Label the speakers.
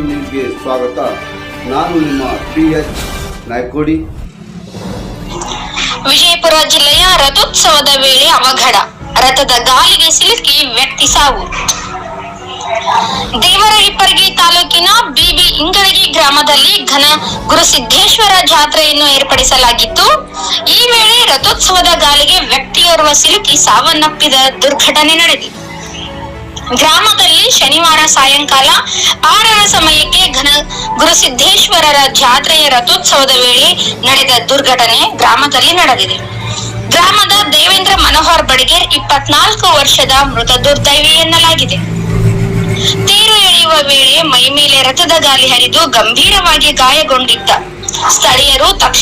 Speaker 1: ನ್ಯೂಸ್ಗೆ ಸ್ವಾಗತ. ನಾನು ನಿಮ್ಮ PH ನಾಯ್ಕೋಡಿ.
Speaker 2: ವಿಜಯಪುರ ಜಿಲ್ಲೆಯ ರಥೋತ್ಸವದ ವೇಳೆ ಅವಘಡ, ರಥದ ಗಾಲಿಗೆ ಸಿಲುಕಿ ವ್ಯಕ್ತಿ ಸಾವು. ದೇವರಹಿಪ್ಪರಗಿ ತಾಲೂಕಿನ ಬಿಬಿ ಇಂಗಳಗಿ ಗ್ರಾಮದಲ್ಲಿ ಘನ ಗುರುಸಿದ್ದೇಶ್ವರ ಜಾತ್ರೆಯನ್ನು ಏರ್ಪಡಿಸಲಾಗಿತ್ತು. ಈ ವೇಳೆ ರಥೋತ್ಸವದ ಗಾಲಿಗೆ ವ್ಯಕ್ತಿಯೋರ್ವ ಸಿಲುಕಿ ಸಾವನ್ನಪ್ಪಿದ ದುರ್ಘಟನೆ ನಡೆದಿದೆ. ಗ್ರಾಮದಲ್ಲಿ ಶನಿವಾರ ಸಾಯಂಕಾಲ 6ರ ಸಮಯಕ್ಕೆ ಘನ ಗುರುಸಿದ್ದೇಶ್ವರರ ಜಾತ್ರೆಯ ರಥೋತ್ಸವದ ವೇಳೆ ನಡೆದ ದುರ್ಘಟನೆ ಗ್ರಾಮದಲ್ಲಿ ನಡೆದಿದೆ. ಗ್ರಾಮದ ದೇವೇಂದ್ರ ಮನೋಹರ್ ಬಡಿಗೇರ್ 24 ವರ್ಷದ ಮೃತ ದುರ್ದೈವಿ ಎನ್ನಲಾಗಿದೆ. ತೇರು ಎಳೆಯುವ ವೇಳೆ ಮೈ ಮೇಲೆ ರಥದ ಗಾಲಿ ಹರಿದು ಗಂಭೀರವಾಗಿ ಗಾಯಗೊಂಡಿದ್ದ ಸ್ಥಳೀಯರು ತಕ್ಷಣ